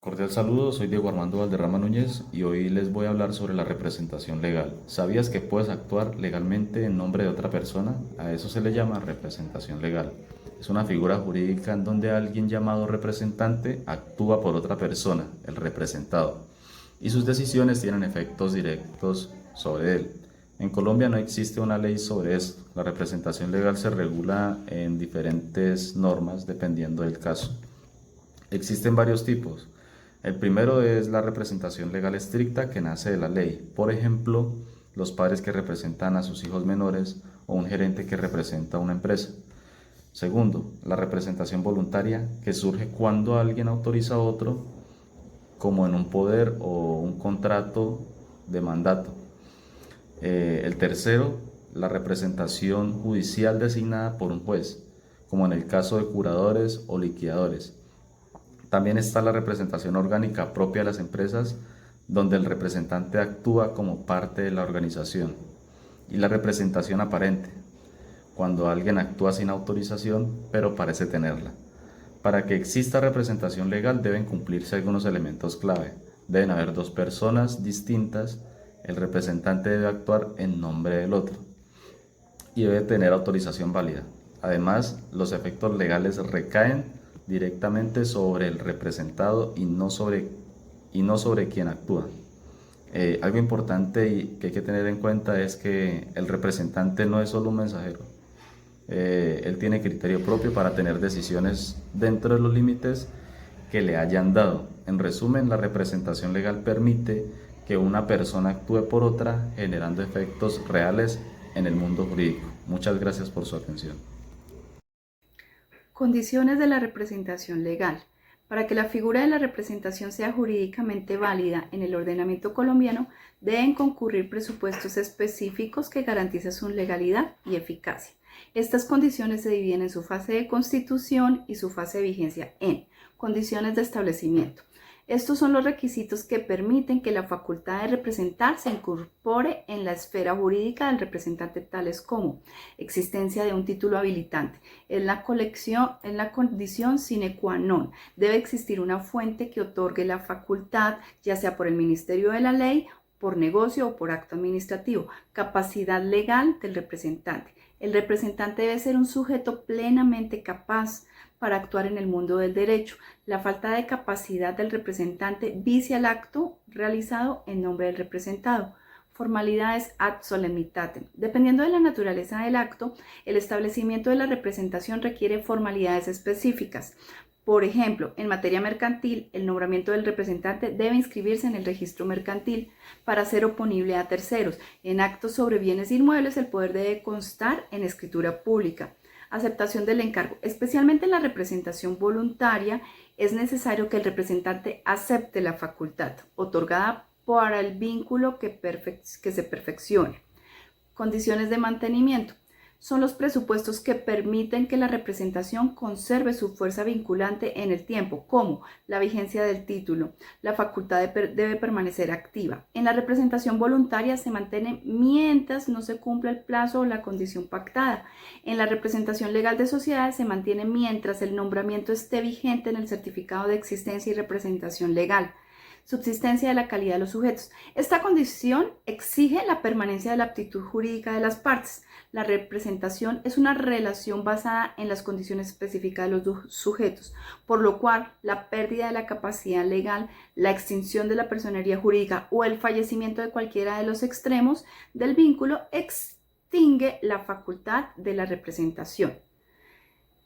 Cordial saludo, soy Diego Armando Valderrama Núñez y hoy les voy a hablar sobre la representación legal. ¿Sabías que puedes actuar legalmente en nombre de otra persona? A eso se le llama representación legal. Es una figura jurídica en donde alguien llamado representante actúa por otra persona, el representado, y sus decisiones tienen efectos directos sobre él. En Colombia no existe una ley sobre esto. La representación legal se regula en diferentes normas dependiendo del caso. Existen varios tipos. El primero es la representación legal estricta que nace de la ley. Por ejemplo, los padres que representan a sus hijos menores o un gerente que representa a una empresa. Segundo, la representación voluntaria que surge cuando alguien autoriza a otro, como en un poder o un contrato de mandato. El tercero, la representación judicial designada por un juez, como en el caso de curadores o liquidadores. También está la representación orgánica propia de las empresas, donde el representante actúa como parte de la organización. Y la representación aparente, cuando alguien actúa sin autorización, pero parece tenerla. Para que exista representación legal deben cumplirse algunos elementos clave. Deben haber dos personas distintas, el representante debe actuar en nombre del otro y debe tener autorización válida. Además, los efectos legales recaen directamente sobre el representado y no sobre quien actúa. Algo importante y que hay que tener en cuenta es que el representante no es solo un mensajero. Él tiene criterio propio para tener decisiones dentro de los límites que le hayan dado. En resumen, la representación legal permite que una persona actúe por otra, generando efectos reales en el mundo jurídico. Muchas gracias por su atención. Condiciones de la representación legal. Para que la figura de la representación sea jurídicamente válida en el ordenamiento colombiano, deben concurrir presupuestos específicos que garanticen su legalidad y eficacia. Estas condiciones se dividen en su fase de constitución y su fase de vigencia en condiciones de establecimiento. Estos son los requisitos que permiten que la facultad de representar se incorpore en la esfera jurídica del representante, tales como existencia de un título habilitante. En la condición sine qua non. Debe existir una fuente que otorgue la facultad, ya sea por el Ministerio de la Ley, por negocio o por acto administrativo. Capacidad legal del representante. El representante debe ser un sujeto plenamente capaz para actuar en el mundo del derecho. La falta de capacidad del representante vicia el acto realizado en nombre del representado. Formalidades ad solemnitatem. Dependiendo de la naturaleza del acto, el establecimiento de la representación requiere formalidades específicas. Por ejemplo, en materia mercantil, el nombramiento del representante debe inscribirse en el registro mercantil para ser oponible a terceros. En actos sobre bienes inmuebles, el poder debe constar en escritura pública. Aceptación del encargo. Especialmente en la representación voluntaria, es necesario que el representante acepte la facultad otorgada para el vínculo que se perfeccione. Condiciones de mantenimiento. Son los presupuestos que permiten que la representación conserve su fuerza vinculante en el tiempo, como la vigencia del título. La facultad debe permanecer activa. En la representación voluntaria se mantiene mientras no se cumpla el plazo o la condición pactada. En la representación legal de sociedades se mantiene mientras el nombramiento esté vigente en el certificado de existencia y representación legal. Subsistencia de la calidad de los sujetos. Esta condición exige la permanencia de la aptitud jurídica de las partes. La representación es una relación basada en las condiciones específicas de los sujetos, por lo cual la pérdida de la capacidad legal, la extinción de la personería jurídica o el fallecimiento de cualquiera de los extremos del vínculo extingue la facultad de la representación.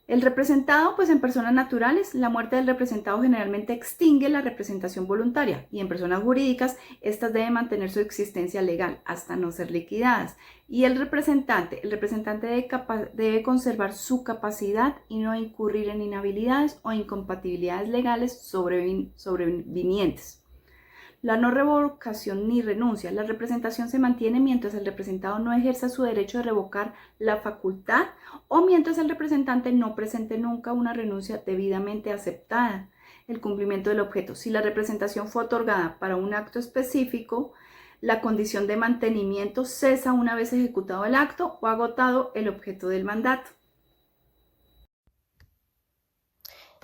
El representado, pues en personas naturales, la muerte del representado generalmente extingue la representación voluntaria y en personas jurídicas, estas deben mantener su existencia legal hasta no ser liquidadas. Y el representante debe conservar su capacidad y no incurrir en inhabilidades o incompatibilidades legales sobrevinientes. La no revocación ni renuncia. La representación se mantiene mientras el representado no ejerza su derecho de revocar la facultad o mientras el representante no presente nunca una renuncia debidamente aceptada. El cumplimiento del objeto. Si la representación fue otorgada para un acto específico, la condición de mantenimiento cesa una vez ejecutado el acto o agotado el objeto del mandato.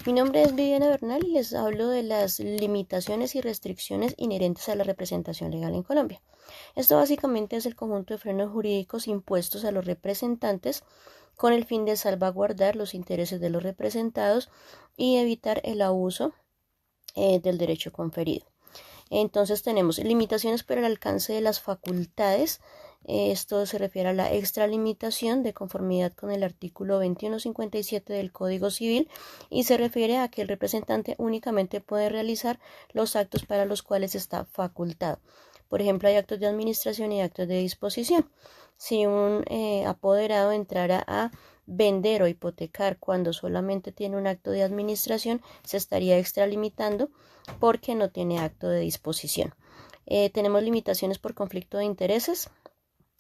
Mi nombre es Viviana Bernal y les hablo de las limitaciones y restricciones inherentes a la representación legal en Colombia. Esto básicamente es el conjunto de frenos jurídicos impuestos a los representantes con el fin de salvaguardar los intereses de los representados y evitar el abuso del derecho conferido. Entonces tenemos limitaciones para el alcance de las facultades. Esto se refiere a la extralimitación de conformidad con el artículo 2157 del Código Civil y se refiere a que el representante únicamente puede realizar los actos para los cuales está facultado. Por ejemplo, hay actos de administración y actos de disposición. Si un apoderado entrara a vender o hipotecar cuando solamente tiene un acto de administración, se estaría extralimitando porque no tiene acto de disposición. Tenemos limitaciones por conflicto de intereses.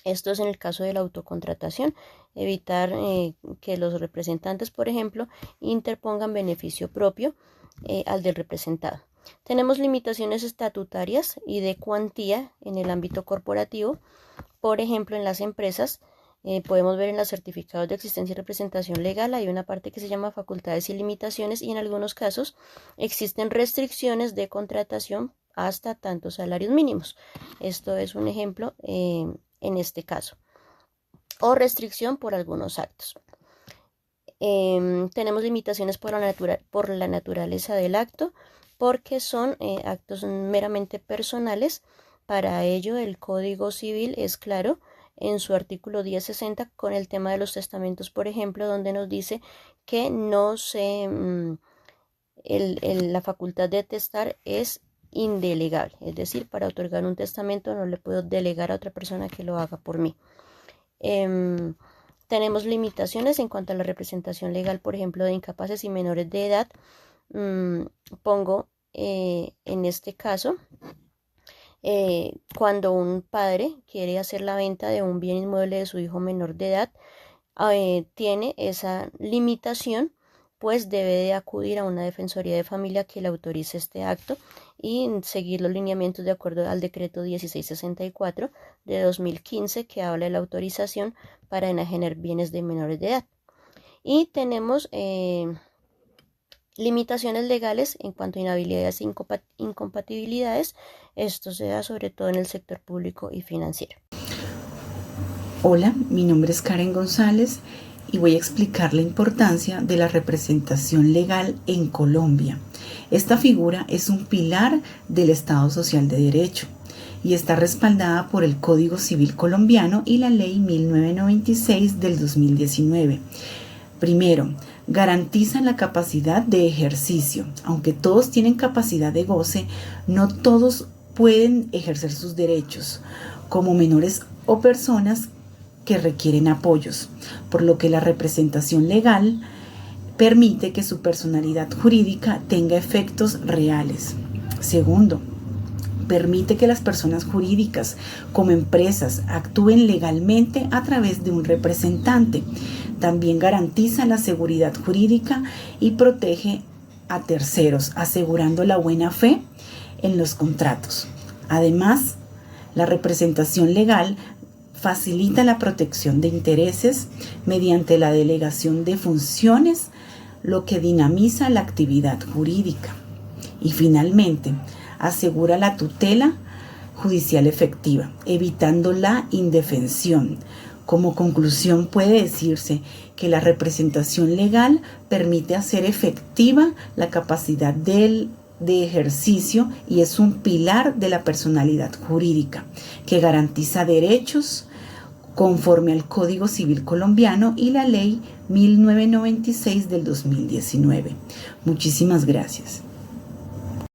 Esto es en el caso de la autocontratación, evitar que los representantes, por ejemplo, interpongan beneficio propio al del representado. Tenemos limitaciones estatutarias y de cuantía en el ámbito corporativo. Por ejemplo, en las empresas, podemos ver en los certificados de existencia y representación legal, hay una parte que se llama facultades y limitaciones y en algunos casos existen restricciones de contratación hasta tantos salarios mínimos. Esto es un ejemplo en este caso. O restricción por algunos actos. Tenemos limitaciones por la naturaleza del acto, porque son actos meramente personales. Para ello, el Código Civil es claro en su artículo 1060 con el tema de los testamentos, por ejemplo, donde nos dice que no se la facultad de testar es indelegable, es decir, para otorgar un testamento no le puedo delegar a otra persona que lo haga por mí. Tenemos limitaciones en cuanto a la representación legal, por ejemplo, de incapaces y menores de edad. Pongo en este caso, cuando un padre quiere hacer la venta de un bien inmueble de su hijo menor de edad, tiene esa limitación, pues debe de acudir a una defensoría de familia que le autorice este acto y seguir los lineamientos de acuerdo al decreto 1664 de 2015 que habla de la autorización para enajenar bienes de menores de edad. Y tenemos limitaciones legales en cuanto a inhabilidades e incompatibilidades. Esto se da sobre todo en el sector público y financiero. Hola, mi nombre es Karen González y voy a explicar la importancia de la representación legal en Colombia. Esta figura es un pilar del Estado Social de Derecho y está respaldada por el Código Civil colombiano y la Ley 1996 del 2019. Primero, garantizan la capacidad de ejercicio. Aunque todos tienen capacidad de goce, no todos pueden ejercer sus derechos, como menores o personas que requieren apoyos, por lo que la representación legal permite que su personalidad jurídica tenga efectos reales. Segundo, permite que las personas jurídicas como empresas actúen legalmente a través de un representante. También garantiza la seguridad jurídica y protege a terceros, asegurando la buena fe en los contratos. Además, la representación legal facilita la protección de intereses mediante la delegación de funciones, lo que dinamiza la actividad jurídica. Y finalmente, asegura la tutela judicial efectiva, evitando la indefensión. Como conclusión, puede decirse que la representación legal permite hacer efectiva la capacidad de ejercicio y es un pilar de la personalidad jurídica que garantiza derechos conforme al Código Civil colombiano y la Ley 1996 del 2019. Muchísimas gracias.